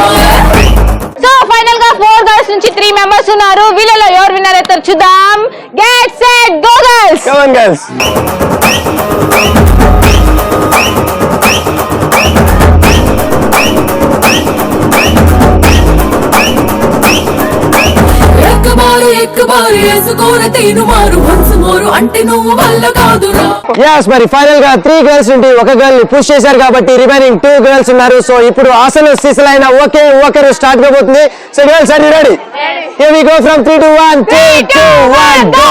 సో ఫైనల్ గా 4 గర్ల్స్ నుంచి 3 మెంబర్స్ ఉన్నారు. వీళ్ళలో ఎవరు విన్నర్ అవుతారు చూద్దాం. Get set go girls. Come on girls. మరి ఫైనల్ గా 3 గర్ల్స్ నుండి ఒక గర్ల్ ని పుష్ చేశారు కాబట్టి రిమైనింగ్ 2 గర్ల్స్ ఉన్నారు. సో ఇప్పుడు అసలు సిసలైన ఒకే ఒకరు స్టార్ట్ కాబోతుంది. So girls are you ready? Here we go from 3 to 1. 3 2 1 go.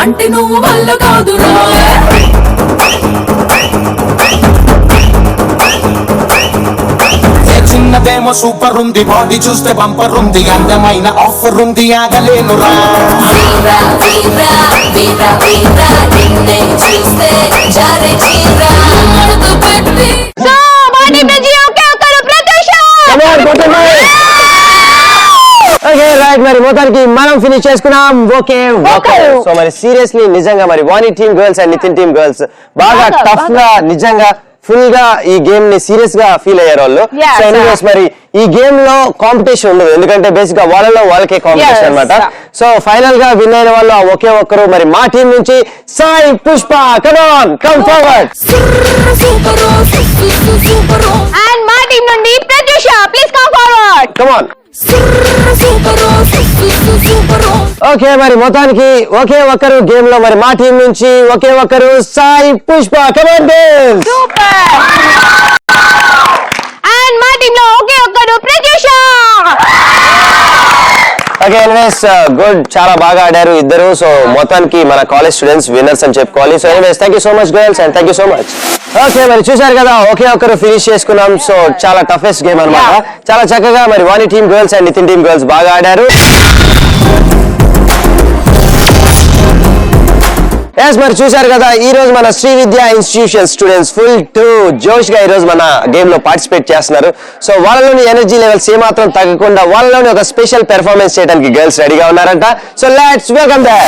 అంటే నువ్వు వల్ల కాదురా. చిన్నదేమో సూపర్ ఉంది, బాడీ చూస్తే బంపర్ ఉంది, అందమైన ఆఫర్ ఉంది, ఆగలేనురా. మరి మొత్తానికి మనం ఫినిష్ చేసుకున్నాం. ఓకే సో మరి సీరియస్లీ నిజంగా మరి Vani team girls and Nitin team girls బాగా టఫ్ గా నిజంగా ఫుల్ గా ఈ గేమ్ ని సీరియస్ గా ఫీల్ అయ్యారు వాళ్ళు. సో ఎనీవేస్ మరి ఈ గేమ్ లో కాంపిటీషన్ ఉండదు, ఎందుకంటే బేసిక్ గా వాళ్ళకే కాంపిటీషన్ అన్నమాట. సో ఫైనల్ గా విన్ అయిన వాళ్ళు ఒకే ఒక్కరు. మరి మా టీం నుంచి Sai Pushpa, come forward. And మా టీం నుండి Pratyusha, please come forward. Come on. Okay మరి మొత్తానికి ఒకే ఒక్కరు గేమ్ లో మరి మా టీం నుంచి ఒకే ఒక్కరు సాయి పుష్ప, కమాన్ గర్ల్స్. సూపర్. అండ్ మా టీం లో ఒకే ఒక్కరు ప్రత్యూష. ఓకే ఎనీవేస్ గుడ్, చాలా బాగా ఆడారు ఇద్దరు. సో మొత్తానికి మన కాలేజ్ స్టూడెంట్స్ విన్నర్స్ అని చెప్పుకోవాలి. So anyways thank you so much girls and thank you so much. Okay మరి చూశారు కదా ఒకే ఒక్కరు ఫినిష్ చేసుకున్నాం. సో చాలా టఫెస్ట్ గేమ్ అన్నమాట. చాలా చక్కగా మరి Vani team girls and Nitin team girls బాగా ఆడారు. మరి చూశారు కదా ఈ రోజు మన శ్రీ విద్యా ఇన్స్టిట్యూషన్ స్టూడెంట్స్ ఫుల్ టు జోష్ గా ఈ రోజు మన గేమ్ లో పార్టిసిపేట్ చేస్తున్నారు. సో వాళ్ళలోని ఎనర్జీ లెవెల్స్ ఏమాత్రం తగ్గకుండా వాళ్ళలోని ఒక స్పెషల్ పెర్ఫార్మెన్స్ చేయడానికి గర్ల్స్ రెడీగా ఉన్నారంట. So let's welcome them.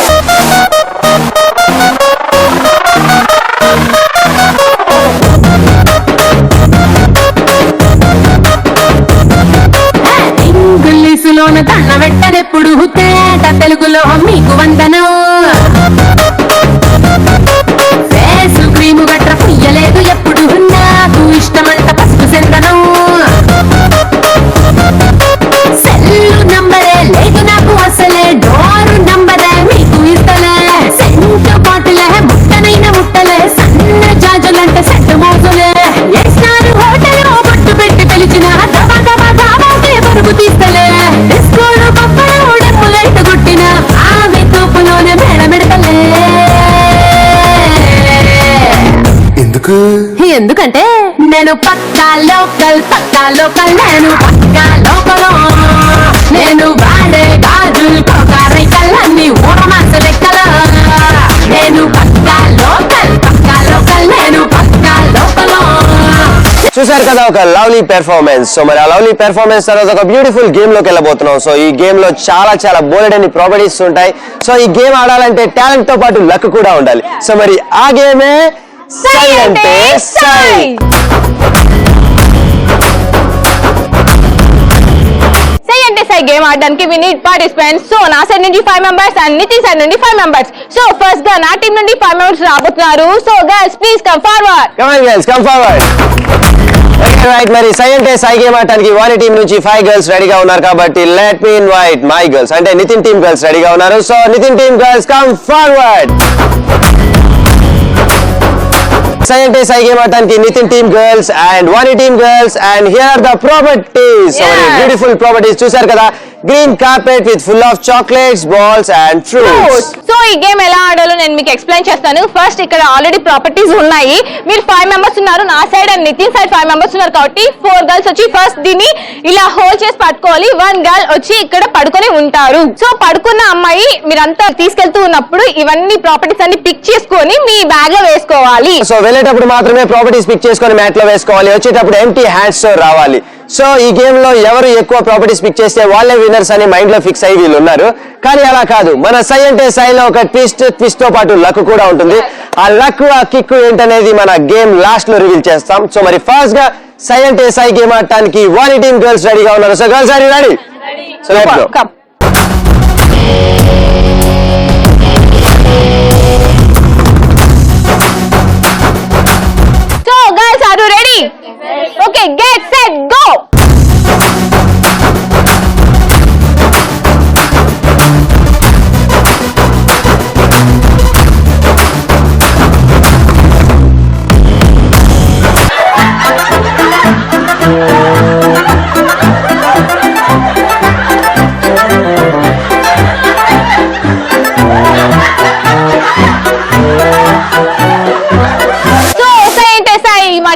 ఇంగ్లీషులోన తన్న వెట్టనెప్పుడు తేట తెలుగులో మీకు వందనం. ఫేసు క్రీము గట్ర పుయ్యలేదు ఎప్పుడు, నాకు ఇష్టమంట పసుపు సెందనం. సెల్లు నంబరే లేదు నాకు అసలే, డోరు నంబరే మీకు ఇస్తలే. సెంటు బాటిలే ముట్టనైన ముట్టలే, సన్న జాజులంటే సెట్టు మోజులే. ఎస్నారు హోటల్ బొట్టు పెట్టి పిలిచిన దబా దబా దాబాకే పరుగు తీస్తలే. డిస్కోలు పప్పలు డెప్పులైట్ కొట్టిన ఆమె తోపులోనే మేడమెడతలే. ఎందుకంటే నేను పక్కా లోకల్ నేను పక్కా లోకల్. నేను వాడే గాజులు కోకారై కళ్ళన్ని ఊరమాస లెక్కల. నేను పక్కా లోకల్ నేను పక్కా లోకల్. చూసారు కదా ఒక లవ్లీ పెర్ఫార్మెన్స్. సో మరి ఆ లవ్లీ పెర్ఫార్మెన్స్ తర్వాత ఒక బ్యూటిఫుల్ గేమ్ లోకి వెళ్ళబోతున్నాం. సో ఈ గేమ్ లో చాలా బోలెడని ప్రాపర్టీస్ ఉంటాయి. సో ఈ గేమ్ ఆడాలంటే టాలెంట్ తో పాటు లక్ కూడా ఉండాలి. సో మరి ఆ గేమే సై అంటే సై. సై అంటే సై గేమ్ ఆడడానికి వి నీడ్ పార్టిసిపెంట్స్. సో నా సైడ్ నుంచి 5 మెంబర్స్ అండ్ నితిన్ సైడ్ నుండి 5 మెంబర్స్. సో ఫస్ట్ గా నా టీం నుండి 5 మెంబర్స్ రాబోతున్నారు. So girls please come forward. Come on girls come forward. Okay right మరి సై అంటే సై గేమ్ ఆడడానికి వాణి టీం నుంచి 5 గర్ల్స్ రెడీగా ఉన్నారు కాబట్టి let me invite my girls అంటే నితిన్ టీం గర్ల్స్ రెడీగా ఉన్నారు. So Nitin team girls come forward. సై అంటే సై గేమ్ ఆడడానికి Nitin team girls and Vani team girls and here are the properties. Beautiful properties చూసారు కదా, green carpet with full of chocolates, balls and fruits. So ఈ గేమ్ ఎలా ఆడాలో నేను మీకు ఎక్స్ప్లెయిన్ చేస్తాను. ఫస్ట్ ఇక్కడ ఆల్రెడీ ప్రాపర్టీస్ ఉన్నాయి. మీరు 5 మెంబర్స్ ఉన్నారు, నా side and Nitin side 5 members ఉన్నారు కాబట్టి 4 గర్ల్స్ వచ్చి ఫస్ట్ దీన్ని ఇలా హోల్డ్ చేసి పట్టుకోవాలి. 1 గర్ల్ వచ్చి ఇక్కడ పడుకొని ఉంటారు. సో పడుకున్న అమ్మాయి మీరంతా తీసుకెళ్తూ ఉన్నప్పుడు ఇవన్నీ ప్రాపర్టీస్ అన్ని పిక్ చేసుకొని మీ బ్యాగ్ లో వేసుకోవాలి. సో వెళ్ళేటప్పుడు మాత్రమే ప్రాపర్టీస్ పిక్ చేసుకొని మ్యాట్ లో వేసుకోవాలి, వచ్చేటప్పుడు ఎంటీ హ్యాండ్స్ తో రావాలి. సో ఈ గేమ్ లో ఎవరు ఎక్కువ ప్రాపర్టీస్ పిక్ చేస్తే వాళ్ళే విన్నర్స్ అని మైండ్ లో ఫిక్స్ అయ్యి వీళ్ళు ఉన్నారు. కానీ అలా కాదు, మన సై అంటే సైలో ఒక ట్విస్ట్ తో పాటు లక్ కూడా ఉంటుంది. ఆ లక్ ఆ కిక్ ఏంటనేది మన గేమ్ లాస్ట్ లో రివీల్ చేస్తాం. సో మరి ఫస్ట్ గా సై అంటే సై గేమ్ ఆడటానికి వాణి టీమ్ గర్ల్స్ రెడీగా ఉన్నారు. So girls are you ready? So let's go.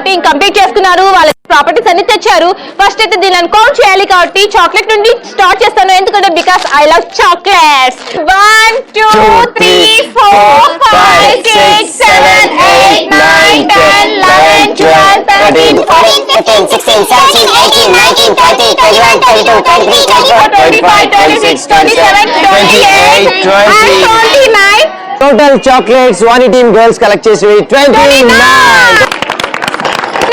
కాబట్టి కంప్లీట్ చేసుకున్నారు, వాళ్ళ ప్రాపర్టీస్ అన్ని తెచ్చారు. ఫస్ట్ అయితే దీనిని కౌంట్ చేయాలి కాబట్టి చాక్లెట్ నుండి స్టార్ట్ చేస్తాను, ఎందుకంటే because I love chocolates. 1 2 3 4 5 6 7 8 9 10 11 12 13 14 15 16 17 18 19 20 21 22 23 24 25 26 27 28 and 29. Total chocolates Vani team girls collect చేసి 29.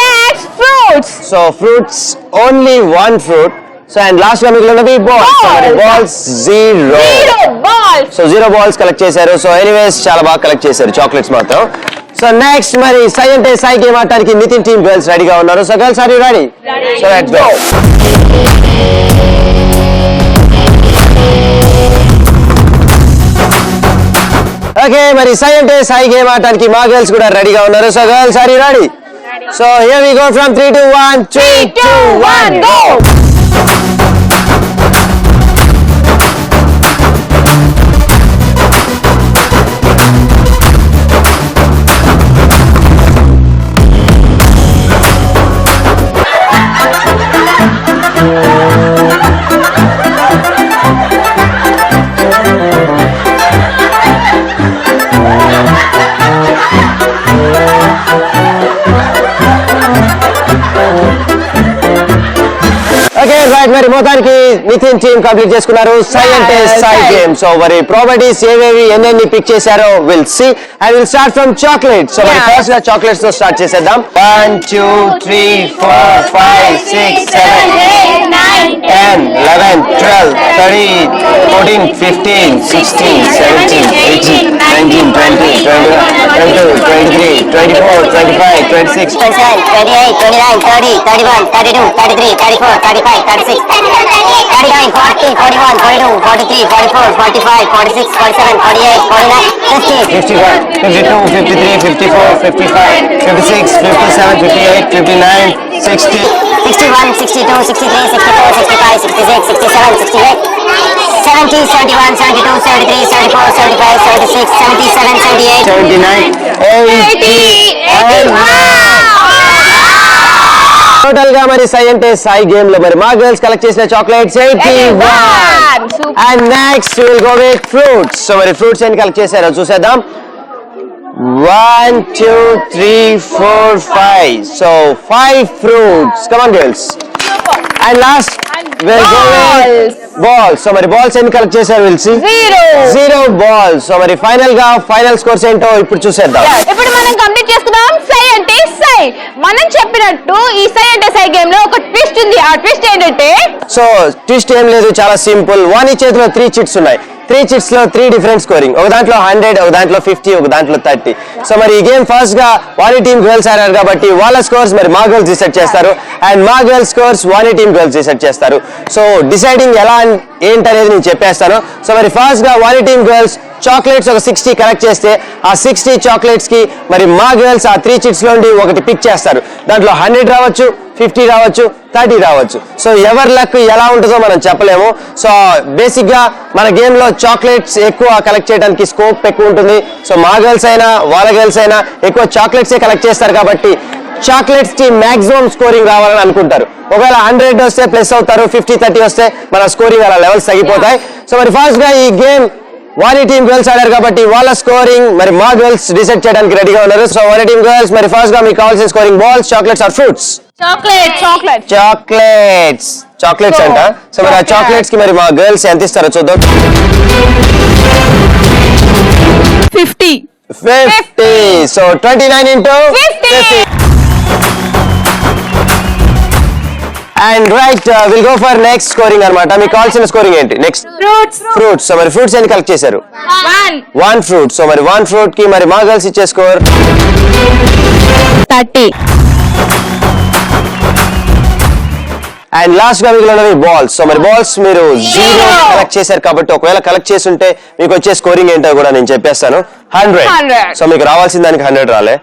Next, fruits. So fruits only 1 fruit. So and last గా మిగిలినవి balls. Balls 0 balls. So 0 balls collect చేశారు. సో ఎనీవేస్ చాలా బాగా కలెక్ట్ చేశారు చాక్లెట్స్ మాత్రం. సో నెక్స్ట్ మరి సై అంటే సై గేమ్ ఆడటానికి నితిన్ టీమ్ గర్ల్స్ రెడీగా ఉన్నారు. So girls are you ready? So let's go. Okay మరి సై అంటే సై గేమ్ ఆడటానికి మా గర్ల్స్ కూడా రెడీగా ఉన్నారు. So girls are you ready? So here we go from 3 2 1 3 2 1 go. Okay right మరి మొత్తానికి నితిన్ టీమ్ కంప్లీట్ చేసుకున్నారు సై అంటే సై గేమ్. సో మరి ప్రాపర్టీస్ ఏవేవి ఎన్ని పిక్ చేశారో will see and will start from chocolate. So మరి ఫస్ట్ గా చాక్లెట్స్ తో స్టార్ట్ చేసేద్దాం. 1 2 3 4 5 6 7 8 9 10 11 12 13 14 15 16 17 18 19 20 21 22 23 24 25 26 27, 28, 29, 30, 31, 32, 33, 34, 35, 36, 39, 40, 41, 42, 43, 44, 45, 46, 47, 48, 49, 50. 51, 52, 53, 54, 55, 56, 57, 58, 59, 60. 61, 62, 63, 64, 65, 66, 67, 68, 70, 71, 72, 73, 74, 75, 76, 77, 78, 79, 80, 81. టోటల్ గా మరి సై అంటే సై గేమ్ లో మరి మా గర్ల్స్ కలెక్ట్ చేసిన chocolates 81. And next will go with fruits. So మరి ఫ్రూట్స్ ఎన్ని కలెక్ట్ చేశారో చూసేద్దాం. 1 2 3 4 5. So 5 fruits. Come on girls. And last we'll go with balls. So మరి balls ఎన్ని కలెక్ట్ చేశారు విల్ సీ. 0 balls. సో మరి ఫైనల్ స్కోర్స్ ఏంటో ఇప్పుడు చూసేద్దాం. ఇప్పుడు మనం కంప్లీట్ చేసుకున్నాం సై అంటే సై. మనం చెప్పినట్టు ఈ సై అంటే సై గేమ్ లో ఒక ట్విస్ట్ ఉంది. ఆ ట్విస్ట్ ఏంటంటే సో ట్విస్ట్ ఏం లేదు, చాలా సింపుల్. వాణి చేతిలో 3 చిట్స్ ఉన్నాయి. 3 చిట్స్ లో 3 డిఫరెంట్ స్కోరింగ్. ఒక దాంట్లో 100, ఒక దాంట్లో 50, ఒక దాంట్లో 30. సో మరి ఈ గేమ్ ఫస్ట్ గా వాణి టీమ్ గర్ల్స్ ఆడారు కాబట్టి వాళ్ళ స్కోర్స్ మరి మా గర్ల్స్ డిసైడ్ చేస్తారు అండ్ మా గర్ల్స్ స్కోర్స్ వాణి టీమ్ గర్ల్స్ డిసైడ్ చేస్తారు. సో డిసైడింగ్ ఎలా ఏంటనేది నేను చెప్పేస్తాను. సో మరి ఫస్ట్ గా వాణి టీమ్ గర్ల్స్ చాక్లెట్స్ ఒక 60 కలెక్ట్ చేస్తే ఆ 60 చాక్లెట్స్ కి మరి మా గర్ల్స్ ఆ 3 చిట్స్ లోండి ఒకటి పిక్ చేస్తారు. దాంట్లో 100 రావచ్చు, 50 రావచ్చు, 30 రావచ్చు. సో ఎవరి లక్ ఎలా ఉంటుందో మనం చెప్పలేము. సో బేసిక్ గా మన గేమ్ లో చాక్లెట్స్ ఎక్కువ కలెక్ట్ చేయడానికి స్కోప్ ఎక్కువ ఉంటుంది. సో మా గర్ల్స్ అయినా వాళ్ళ గర్ల్స్ అయినా ఎక్కువ చాక్లెట్సే కలెక్ట్ చేస్తారు కాబట్టి చాక్లెట్స్ కి మాక్సిమం స్కోరింగ్ రావాలని అనుకుంటారు. ఒకవేళ 100 వస్తే ప్లస్ అవుతారు, 50 30 వస్తే మన స్కోరింగ్ అలా లెవెల్స్ తగ్గిపోతాయి. సో మరి ఫస్ట్ గా ఈ గేమ్ వాణి టీమ్ గర్ల్స్ ఆడారు కాబట్టి వాళ్ళ స్కోరింగ్ మరి మా గర్ల్స్ డిసైడ్ చేయడానికి రెడీగా ఉన్నారు. సో వాణి టీమ్ గర్ల్స్ మరి ఫస్ట్ గా మీకు కావాల్సిన scoring balls, chocolates or fruits? Chocolates అంట. సో మరి ఆ చాక్లెట్స్ కి మరి మా గర్ల్స్ ఎంత ఇస్తారో చూద్దాం. 50. So 29 into 50. And right will go for next scoring అన్నమాట. మీకు కావాల్సిన స్కోరింగ్ ఏంటి నెక్స్ట్? ఫ్రూట్స్. సో మరి ఫ్రూట్స్ ఎన్ని కలెక్ట్ చేశారు? 1 ఫ్రూట్. సో మరి 1 ఫ్రూట్ కి మరి మా గర్ల్స్ ఇచ్చే స్కోర్ 30. అండ్ లాస్ట్ గా మిగిలినవి బాల్స్. సో మరి బాల్స్ మీరు 0 కలెక్ట్ చేశారు కాబట్టి ఒకవేళ కలెక్ట్ చేసి ఉంటే మీకు వచ్చే స్కోరింగ్ ఏంటో కూడా నేను చెప్పేస్తాను. 100. సో మీకు రావాల్సిన దానికి 100 రాలే,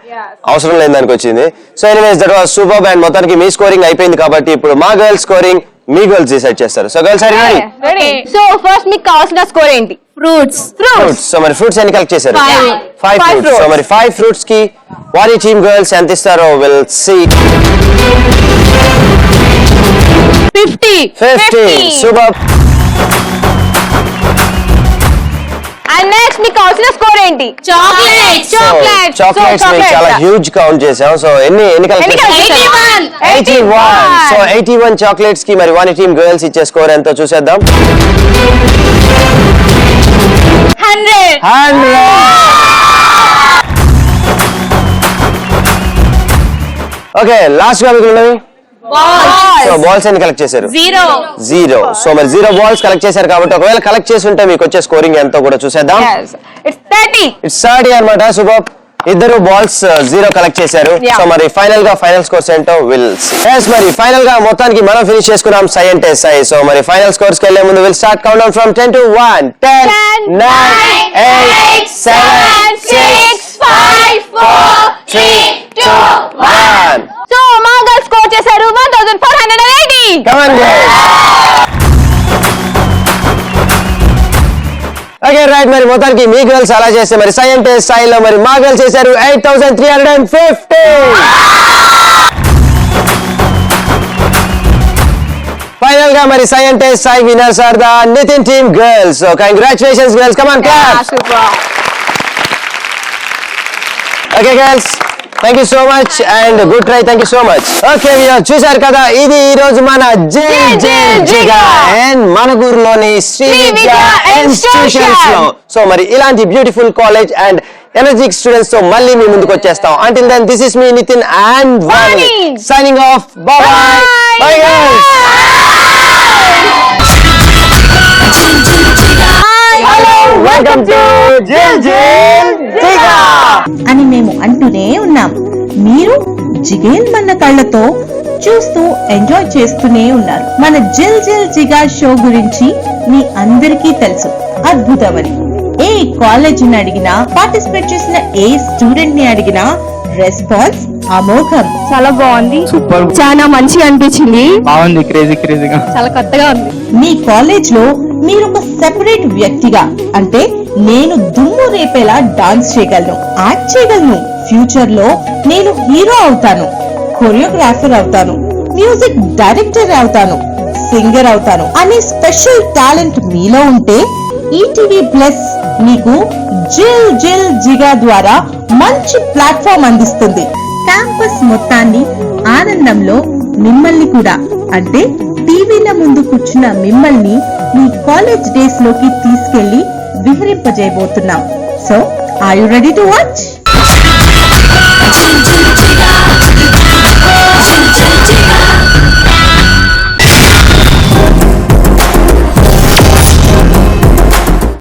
అవసరం లేని దానికి వచ్చింది. So anyways that was super. And మొత్తానికి మీ స్కోరింగ్ అయిపోయింది కాబట్టి ఇప్పుడు మా గర్ల్స్ స్కోరింగ్ మీ గర్ల్స్ డిసైడ్ చేస్తారు. So girls are ready? Ready. So first మీకు కావాల్సిన స్కోర్ ఏంటి? ఫ్రూట్స్. సో మరి ఫ్రూట్స్ ఎన్ని కలెక్ట్ చేశారు? 5 ఫ్రూట్స్. సో మరి 5 ఫ్రూట్స్ కి వారి టీమ్ గర్ల్స్ ఎంత ఇస్తారో will see. 50. Super. And next మీకు కావాల్సిన స్కోర్ ఏంటి? చాక్లెట్స్. చాక్లెట్స్ మేము చాలా హ్యూజ్ కౌంట్ చేసాం. సో ఎన్ని కలెక్ట్ చేశారు? 81. సో 81 చాక్లెట్స్ కి మరి వారి టీమ్ గర్ల్స్ ఇచ్చే స్కోర్ ఎంతో చూసేద్దాం. 100. ఓకే, లాస్ట్ గా మిగిలినవి సో బాల్స్ ఎన్ని కలెక్ట్ చేశారు? 0. సో మరి 0 బాల్స్ కలెక్ట్ చేశారు కాబట్టి ఒకవేళ కలెక్ట్ చేసి ఉంటే మీకు వచ్చే స్కోరింగ్ ఎంతో కూడా చూసేద్దాం. It's 30 అన్నమాట. సూపర్. ఇద్దరు బాల్స్ 0 కలెక్ట్ చేశారు. సో మరి ఫైనల్ గా ఫైనల్ స్కోర్స్ ఏంటో విల్ సీ. మరి ఫైనల్ గా మొత్తానికి మనం ఫినిష్ చేసుకున్నాం సై అండ్ టెస్ట్ సై. సో మరి ఫైనల్ స్కోర్స్ కి వెళ్లే ముందు will start count down from 10 to 1. 10 9 8 7 6 5 4 3 2 1. So మా గర్ల్స్ స్కోర్ చేశారు 1480. Come on guys. Okay right. మరి మొత్తానికి మీ గర్ల్స్ అలా చేస్తే మరి సై అండ్ టెస్ట్ సైలో మరి మా గర్ల్స్ చేశారు 8350. ఫైనల్ గా మరి సై అండ్ టెస్ట్ సై winners are the Nitin team girls. So congratulations girls. Come on clap. Okay girls, thank you so much and good try. Thank you so much. Okay చూసారు కదా, ఇది ఈ రోజు మన జిల్ జిల్ జిగా అండ్ మనగూరులోని శ్రీ విద్యా ఇన్స్టిట్యూషన్స్ లో. సో మరి ఇలాంటి beautiful college and energetic students తో మళ్ళీ మీ ముందుకు వచ్చేస్తాం. Until then, this is me Nitin and Vani signing off. Bye bye guys. Hello, welcome to Jil Jil Jiga అని మేము అంటూనే ఉన్నాం. మీరు జిగేల్ మన్న కళ్ళతో చూస్తూ ఎంజాయ్ చేస్తూనే ఉన్నారు. మన జిల్ జిల్ జిగా షో గురించి మీ అందరికీ తెలుసు, అద్భుతమని. ఏ కాలేజ్ ని అడిగినా, పార్టిసిపేట్ చేసిన ఏ స్టూడెంట్ ని అడిగినా రెస్పాన్స్ అమోఘం. చాలా బాగుంది, సూపర్, చాలా మంచిగా అనిపించింది, బాగుంది, క్రేజీగా, చాలా కొత్తగా ఉంది. మీ కాలేజ్ లో మీరు ఒక సెపరేట్ వ్యక్తిగా, అంటే నేను దుమ్ము రేపేలా డాన్స్ చేయగలను, యాక్ట్ చేయగలను, ఫ్యూచర్ లో నేను హీరో అవుతాను, కొరియోగ్రాఫర్ అవుతాను, మ్యూజిక్ డైరెక్టర్ అవుతాను, సింగర్ అవుతాను అనే స్పెషల్ టాలెంట్ మీలో ఉంటే ఈటీవీ ప్లస్ మీకు జిల్ జిల్ జిగా ద్వారా మంచి ప్లాట్ఫామ్ అందిస్తుంది. క్యాంపస్ మొత్తాన్ని ఆనందంలో మిమ్మల్ని కూడా, అంటే టీవీల ముందు కూర్చున్న మిమ్మల్ని మీ కాలేజ్ డేస్ లోకి తీసుకెళ్లి విహరింపజేయబోతున్నాం. So are you ready to watch?